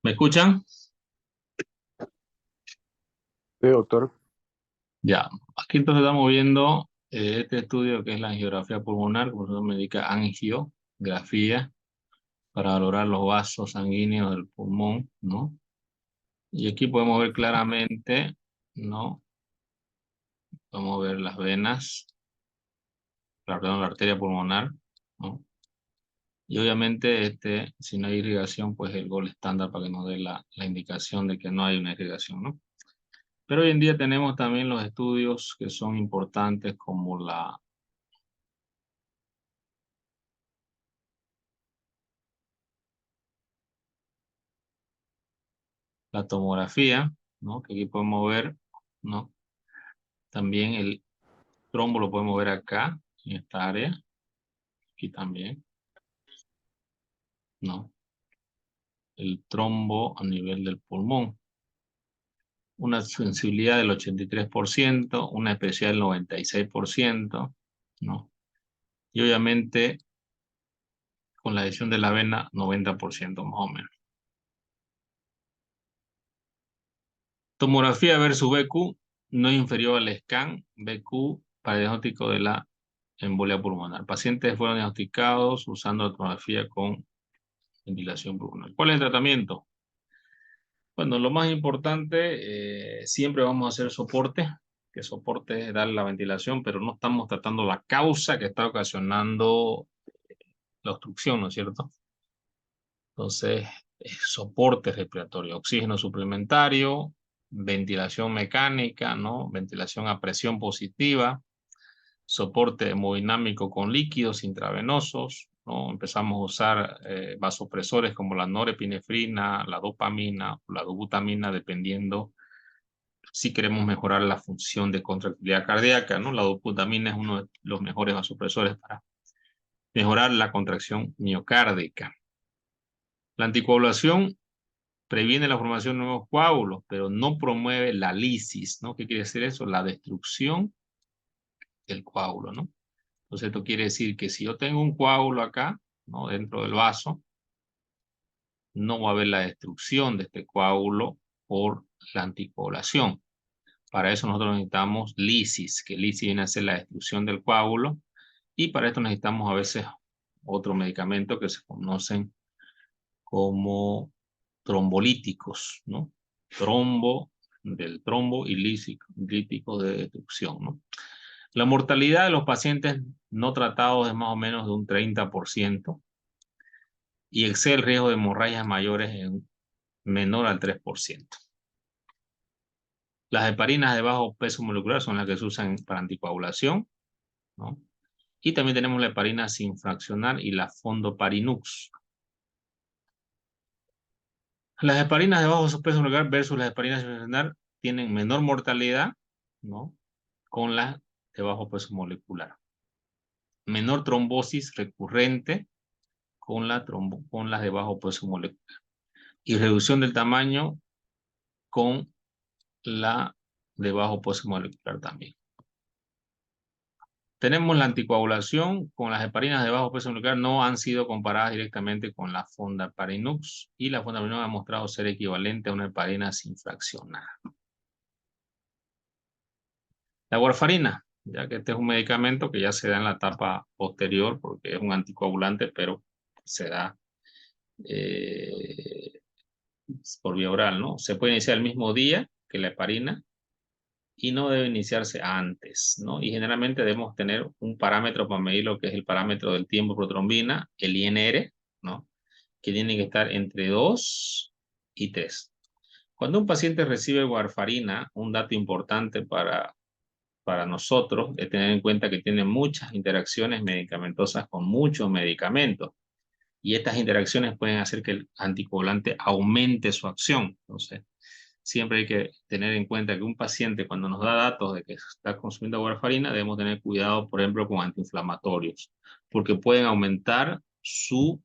¿Me escuchan? Sí, doctor. Ya. Aquí entonces estamos viendo este estudio que es la angiografía pulmonar, como se medica angiografía, para valorar los vasos sanguíneos del pulmón, ¿no? Y aquí podemos ver claramente, ¿no? Podemos ver las venas, perdón, la arteria pulmonar, ¿no? Y obviamente, si no hay irrigación, pues el gol estándar para que nos dé la indicación de que no hay una irrigación, ¿no? Pero hoy en día tenemos también los estudios que son importantes como la tomografía, ¿no? Que aquí podemos ver, ¿no? También el trombo lo podemos ver acá, en esta área, aquí también, ¿no? El trombo a nivel del pulmón. Una sensibilidad del 83%, una especial del 96%, ¿no? Y obviamente con la adhesión de la vena, 90% más o menos. Tomografía versus BQ no inferior al scan BQ para el diagnóstico de la embolia pulmonar. Pacientes fueron diagnosticados usando la tomografía con ventilación pulmonar. ¿Cuál es el tratamiento? Bueno, lo más importante, siempre vamos a hacer soporte, que soporte es darle la ventilación, pero no estamos tratando la causa que está ocasionando la obstrucción, ¿no es cierto? Entonces, soporte respiratorio, oxígeno suplementario, ventilación mecánica, ¿no? Ventilación a presión positiva, soporte hemodinámico con líquidos intravenosos, ¿no? Empezamos a usar vasopresores como la norepinefrina, la dopamina o la dobutamina, dependiendo si queremos mejorar la función de contractilidad cardíaca, ¿no? La dobutamina es uno de los mejores vasopresores para mejorar la contracción miocárdica. La anticoagulación previene la formación de nuevos coágulos, pero no promueve la lisis, ¿no? ¿Qué quiere decir eso? La destrucción del coágulo, ¿no? Entonces esto quiere decir que si yo tengo un coágulo acá, ¿no? Dentro del vaso, no va a haber la destrucción de este coágulo por la anticoagulación. Para eso nosotros necesitamos lisis, que lisis viene a ser la destrucción del coágulo, y para esto necesitamos a veces otro medicamento que se conocen como trombolíticos, ¿no? Del trombo y lítico de destrucción, ¿no? La mortalidad de los pacientes no tratados es más o menos de un 30% y excede el riesgo de hemorragias mayores en menor al 3%. Las heparinas de bajo peso molecular son las que se usan para anticoagulación, ¿no? Y también tenemos la heparina sin fraccionar y la fondoparinux. Las heparinas de bajo peso molecular versus las heparinas sin fraccionar tienen menor mortalidad, ¿no? Con las de bajo peso molecular. Menor trombosis recurrente con las de bajo peso molecular. Y reducción del tamaño con la de bajo peso molecular también. Tenemos la anticoagulación con las heparinas de bajo peso molecular, no han sido comparadas directamente con la fondaparinux, y la fondaparinux ha mostrado ser equivalente a una heparina sin fraccionar. La warfarina, ya que este es un medicamento que ya se da en la etapa posterior porque es un anticoagulante, pero se da eh, por vía oral, ¿no? Se puede iniciar el mismo día que la heparina y no debe iniciarse antes, ¿no? Y generalmente debemos tener un parámetro para medir lo que es el parámetro del tiempo protrombina, el INR, ¿no? Que tiene que estar entre 2 y 3. Cuando un paciente recibe warfarina, un dato importante para nosotros es tener en cuenta que tiene muchas interacciones medicamentosas con muchos medicamentos. Y estas interacciones pueden hacer que el anticoagulante aumente su acción. Entonces, siempre hay que tener en cuenta que un paciente, cuando nos da datos de que está consumiendo warfarina, debemos tener cuidado, por ejemplo, con antiinflamatorios, porque pueden aumentar su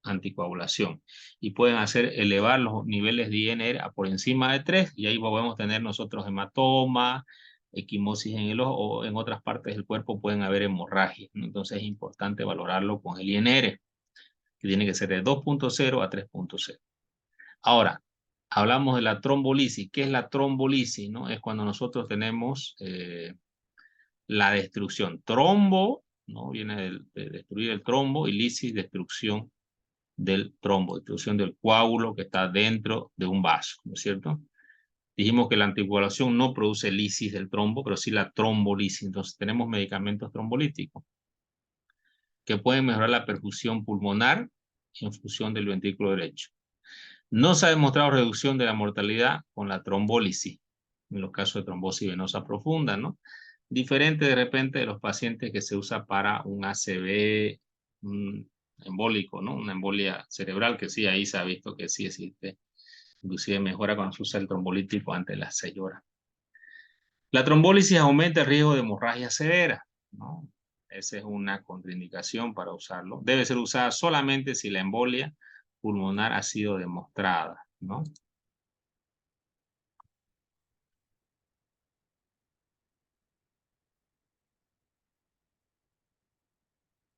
anticoagulación y pueden hacer elevar los niveles de INR a por encima de 3, y ahí podemos tener nosotros hematoma, equimosis en el ojo, o en otras partes del cuerpo pueden haber hemorragia, ¿no? Entonces es importante valorarlo con el INR, que tiene que ser de 2.0 a 3.0. Ahora, hablamos de la trombolisis. ¿Qué es la trombolisis? ¿No? Es cuando nosotros tenemos la destrucción. Trombo, ¿no? Viene de destruir el trombo, y lisis, destrucción del trombo, destrucción del coágulo que está dentro de un vaso, ¿no es cierto? Dijimos que la anticoagulación no produce lisis del trombo, pero sí la trombolisis. Entonces tenemos medicamentos trombolíticos que pueden mejorar la perfusión pulmonar en función del ventrículo derecho. No se ha demostrado reducción de la mortalidad con la trombólisis, en los casos de trombosis venosa profunda, ¿no? Diferente de repente de los pacientes que se usa para un ACV embólico, ¿no? Una embolia cerebral, que sí, ahí se ha visto que sí existe. Inclusive mejora cuando se usa el trombolítico antes de las 6 horas. La trombólisis aumenta el riesgo de hemorragia severa, ¿no? Esa es una contraindicación para usarlo. Debe ser usada solamente si la embolia pulmonar ha sido demostrada, ¿no?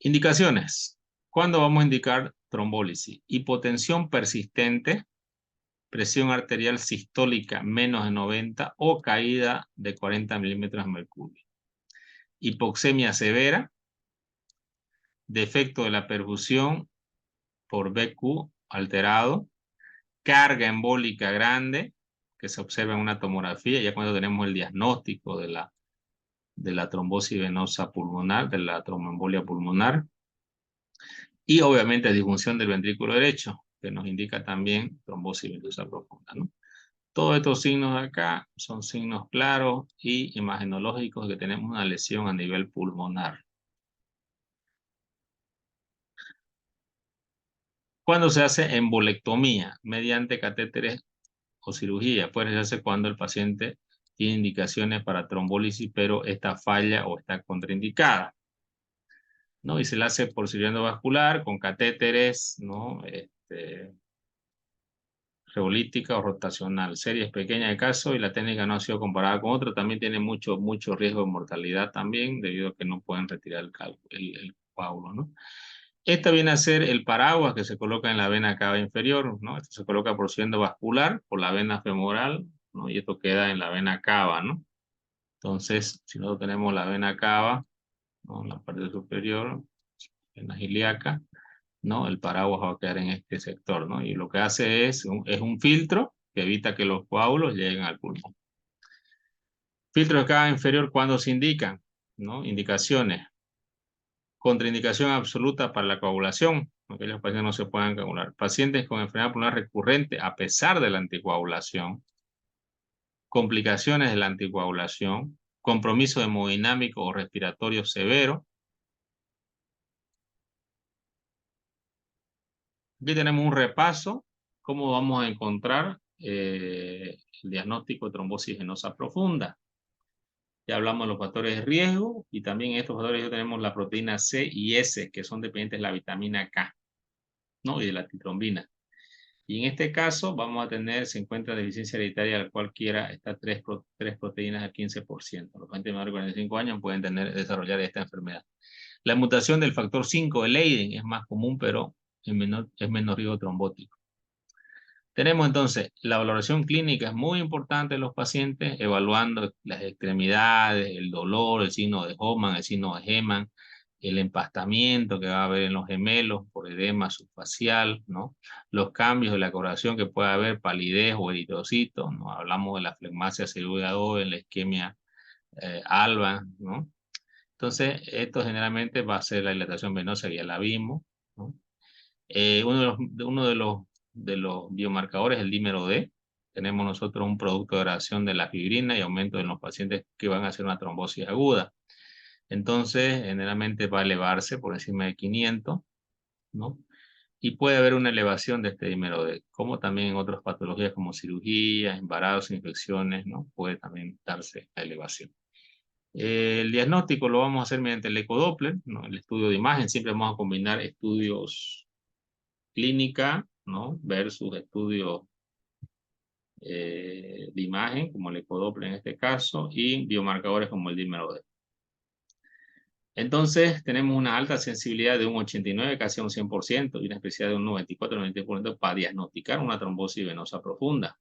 Indicaciones. ¿Cuándo vamos a indicar trombólisis? Hipotensión persistente, presión arterial sistólica menos de 90 o caída de 40 milímetros de mercurio. Hipoxemia severa, defecto de la perfusión por BQ alterado, carga embólica grande, que se observa en una tomografía, ya cuando tenemos el diagnóstico de la trombosis venosa pulmonar, de la tromboembolia pulmonar, y obviamente disfunción del ventrículo derecho, que nos indica también trombosis venosa profunda, ¿no? Todos estos signos de acá son signos claros y imagenológicos de que tenemos una lesión a nivel pulmonar. ¿Cuándo se hace embolectomía? Mediante catéteres o cirugía. Puede hacerse cuando el paciente tiene indicaciones para trombólisis, pero esta falla o está contraindicada, ¿no? Y se la hace por cirugía endovascular con catéteres, ¿no? Reolítica o rotacional. Series pequeñas de casos y la técnica no ha sido comparada con otra. También tiene mucho riesgo de mortalidad también, debido a que no pueden retirar el coágulo, ¿no? Esta viene a ser el paraguas que se coloca en la vena cava inferior, ¿no? Esto se coloca por cirugía endovascular, por la vena femoral, ¿no? Y esto queda en la vena cava, ¿no? Entonces, si nosotros tenemos la vena cava, ¿no? En la parte superior, vena ilíaca, ¿no? El paraguas va a quedar en este sector, ¿no? Y lo que hace es un filtro que evita que los coágulos lleguen al pulmón. Filtro de cava inferior, ¿cuándo se indican? ¿No? Indicaciones. Contraindicación absoluta para la coagulación. Aquellos pacientes no se puedan coagular. Pacientes con enfermedad pulmonar recurrente a pesar de la anticoagulación. Complicaciones de la anticoagulación. Compromiso hemodinámico o respiratorio severo. Aquí tenemos un repaso. ¿Cómo vamos a encontrar el diagnóstico de trombosis venosa profunda? Ya hablamos de los factores de riesgo y también en estos factores ya tenemos la proteína C y S, que son dependientes de la vitamina K, ¿no? Y de la titrombina. Y en este caso vamos a tener, se encuentra deficiencia hereditaria de cualquiera estas tres proteínas al 15%. Los pacientes menores de 45 años pueden desarrollar esta enfermedad. La mutación del factor 5 de Leiden es más común, pero es menos riesgo trombótico. Tenemos entonces la valoración clínica, es muy importante en los pacientes, evaluando las extremidades, el dolor, el signo de Hoffmann, el signo de Hemann, el empastamiento que va a haber en los gemelos por edema subfacial, ¿no? Los cambios de la coloración que puede haber, palidez o eritrocito, ¿no? Hablamos de la flegmasia celular en la isquemia alba, ¿no? Entonces, esto generalmente va a ser la dilatación venosa, que ya la vimos, ¿no? Uno de los biomarcadores es el dímero D. Tenemos nosotros un producto de oración de la fibrina y aumento en los pacientes que van a hacer una trombosis aguda. Entonces, generalmente va a elevarse por encima de 500, ¿no? Y puede haber una elevación de este dímero D, como también en otras patologías como cirugías, embarazos, infecciones, ¿no? Puede también darse la elevación. El diagnóstico lo vamos a hacer mediante el ecodoppler, ¿no? El estudio de imagen. Siempre vamos a combinar estudios clínica, ¿no? Versus estudios de imagen, como el ecodoppler en este caso, y biomarcadores como el dímero D. Entonces, tenemos una alta sensibilidad de un 89, casi un 100%, y una especificidad de un 94-93% para diagnosticar una trombosis venosa profunda,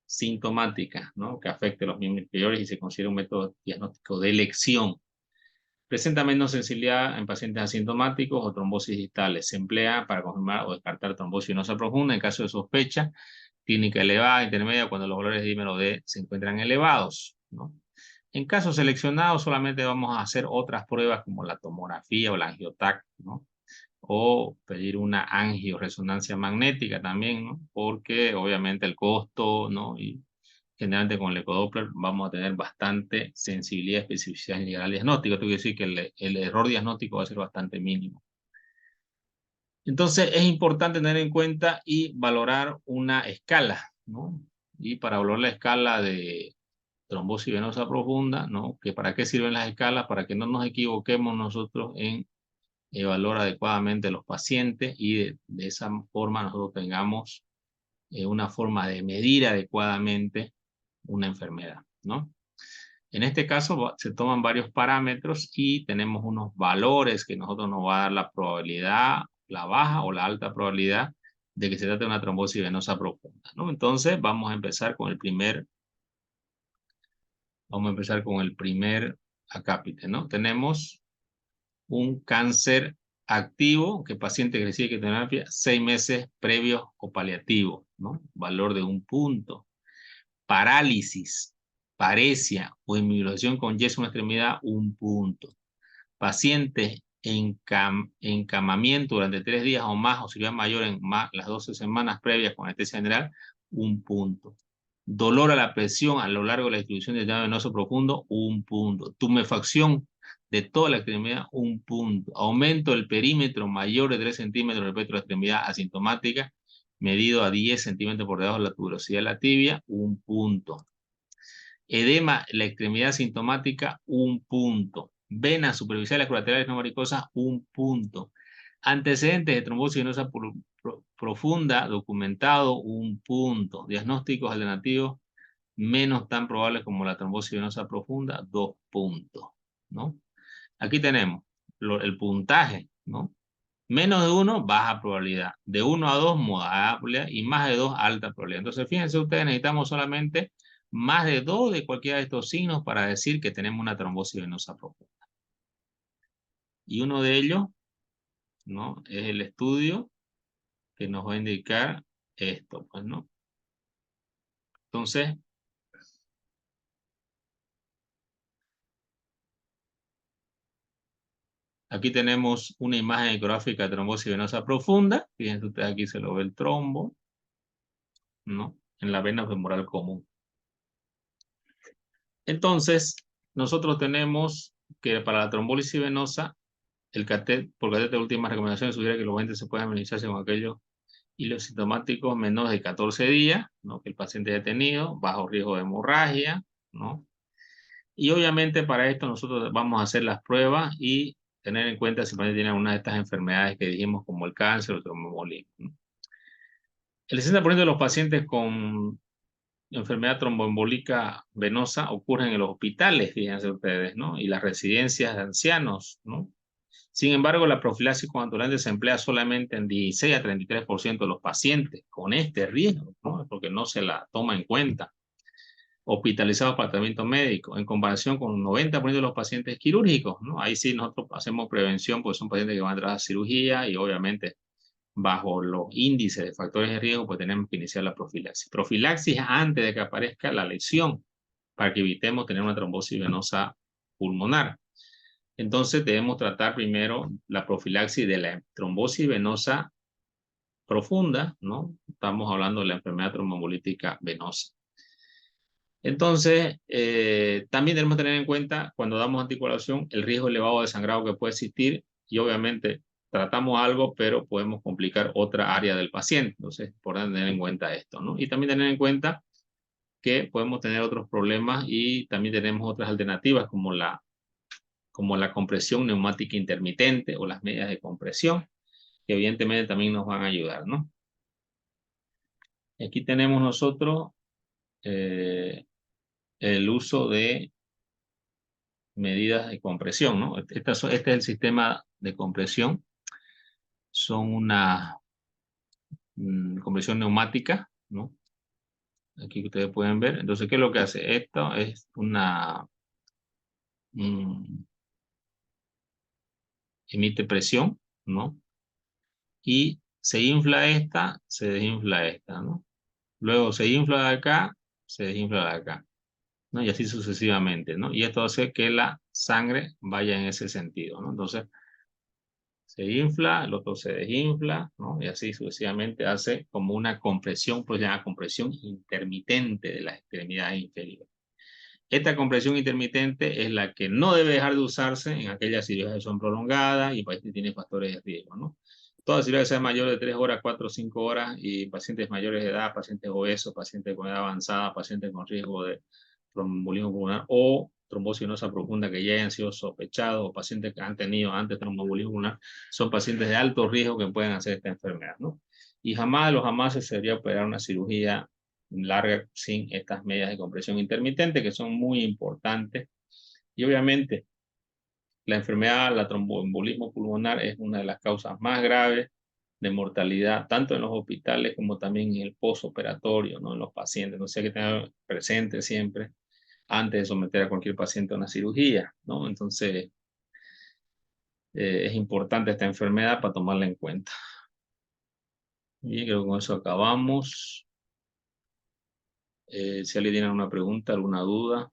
sintomática, ¿no? Que afecte los miembros inferiores y se considera un método diagnóstico de elección. Presenta menos sensibilidad en pacientes asintomáticos o trombosis distales. Se emplea para confirmar o descartar trombosis venosa profunda en caso de sospecha, clínica elevada, intermedia, cuando los valores de dímero D se encuentran elevados, ¿no? En casos seleccionados solamente vamos a hacer otras pruebas como la tomografía o la angiotac, ¿no? O pedir una angioresonancia magnética también, ¿no? Porque obviamente el costo, ¿no? Y generalmente con el ecodoppler vamos a tener bastante sensibilidad y especificidad en llegar al diagnóstico. Esto quiere decir que el error diagnóstico va a ser bastante mínimo. Entonces es importante tener en cuenta y valorar una escala, ¿no? Y para valorar la escala de trombosis venosa profunda, ¿no? Que para qué sirven las escalas, para que no nos equivoquemos nosotros en evaluar adecuadamente los pacientes y de esa forma nosotros tengamos una forma de medir adecuadamente una enfermedad, ¿no? En este caso se toman varios parámetros y tenemos unos valores que nosotros nos va a dar la probabilidad, la baja o la alta probabilidad de que se trate de una trombosis venosa profunda, ¿no? Entonces vamos a empezar con el primer acápite, ¿no? Tenemos un cáncer activo, que paciente que recibe quimioterapia 6 meses previos o paliativos, ¿no? Valor de 1 punto. Parálisis, paresia o inmovilización con yeso en extremidad, 1 punto. Pacientes en encamamiento durante 3 días o más, o cirugía mayor en las 12 semanas previas con anestesia general, 1 punto. Dolor a la presión a lo largo de la distribución del llave venoso profundo, 1 punto. Tumefacción de toda la extremidad, 1 punto. Aumento del perímetro mayor de 3 centímetros respecto a la extremidad asintomática, medido a 10 centímetros por debajo de la tuberosidad de la tibia, 1 punto. Edema, la extremidad sintomática, 1 punto. Venas superficiales colaterales no varicosas, 1 punto. Antecedentes de trombosis venosa profunda documentado, 1 punto. Diagnósticos alternativos menos tan probables como la trombosis venosa profunda, 2 puntos, ¿no? Aquí tenemos el puntaje, ¿no? Menos de 1, baja probabilidad. De 1 a 2, moderada probabilidad. Y más de 2, alta probabilidad. Entonces, fíjense ustedes, necesitamos solamente más de 2 de cualquiera de estos signos para decir que tenemos una trombosis venosa profunda. Y uno de ellos, ¿no? Es el estudio que nos va a indicar esto, pues, ¿no? Entonces, aquí tenemos una imagen ecográfica de trombosis venosa profunda. Fíjense ustedes, aquí se lo ve el trombo, ¿no? En la vena femoral común. Entonces, nosotros tenemos que para la trombólisis venosa, por catéter de última recomendación sugiere que los pacientes se pueden amenizarse con aquellos hilos sintomáticos menores de 14 días, ¿no? Que el paciente haya tenido, bajo riesgo de hemorragia, ¿no? Y obviamente para esto nosotros vamos a hacer las pruebas y tener en cuenta si el paciente tiene alguna de estas enfermedades que dijimos como el cáncer o el tromboembolismo, ¿no? El 60% de los pacientes con enfermedad tromboembólica venosa ocurre en los hospitales, fíjense ustedes, ¿no? Y las residencias de ancianos, ¿no? Sin embargo, la profilaxis coagulante se emplea solamente en 16 a 33% de los pacientes con este riesgo, ¿no? Porque no se la toma en cuenta. Hospitalizados para tratamiento médico, en comparación con un 90% de los pacientes quirúrgicos, ¿no? Ahí sí nosotros hacemos prevención, porque son pacientes que van a entrar a cirugía y obviamente bajo los índices de factores de riesgo, pues tenemos que iniciar la profilaxis. Profilaxis antes de que aparezca la lesión, para que evitemos tener una trombosis venosa pulmonar. Entonces debemos tratar primero la profilaxis de la trombosis venosa profunda, ¿no? Estamos hablando de la enfermedad tromboembolítica venosa. Entonces, también tenemos que tener en cuenta, cuando damos anticoagulación, el riesgo elevado de sangrado que puede existir y obviamente tratamos algo, pero podemos complicar otra área del paciente. Entonces, por tener en cuenta esto, ¿no? Y también tener en cuenta que podemos tener otros problemas y también tenemos otras alternativas como la compresión neumática intermitente o las medidas de compresión, que evidentemente también nos van a ayudar, ¿no? Aquí tenemos nosotros el uso de medidas de compresión, ¿no? Este es el sistema de compresión. Son una compresión neumática, ¿no? Aquí ustedes pueden ver. Entonces, ¿qué es lo que hace? Esto es mm, emite presión, ¿no? Y se infla esta, se desinfla esta, ¿no? Luego se infla de acá, se desinfla de acá, ¿no? Y así sucesivamente, ¿no? Y esto hace que la sangre vaya en ese sentido, ¿no? Entonces, se infla, el otro se desinfla, ¿no? Y así sucesivamente hace como una compresión, pues llama compresión intermitente de las extremidades inferiores. Esta compresión intermitente es la que no debe dejar de usarse en aquellas cirugías que son prolongadas y pacientes que tienen factores de riesgo, ¿no? Todas cirugías que sean mayores de 3 horas, 4 o 5 horas y pacientes mayores de edad, pacientes obesos, pacientes con edad avanzada, pacientes con riesgo de tromboembolismo pulmonar o trombosis venosa profunda que ya hayan sido sospechados o pacientes que han tenido antes tromboembolismo pulmonar, son pacientes de alto riesgo que pueden hacer esta enfermedad, ¿no? Y jamás de los jamás se debería operar una cirugía larga sin estas medidas de compresión intermitente que son muy importantes. Y obviamente la enfermedad, la tromboembolismo pulmonar es una de las causas más graves de mortalidad, tanto en los hospitales como también en el postoperatorio, ¿no? En los pacientes. No sé, que tener presente siempre antes de someter a cualquier paciente a una cirugía, ¿no? Entonces, es importante esta enfermedad para tomarla en cuenta. Y creo que con eso acabamos. Si alguien tiene alguna pregunta, alguna duda.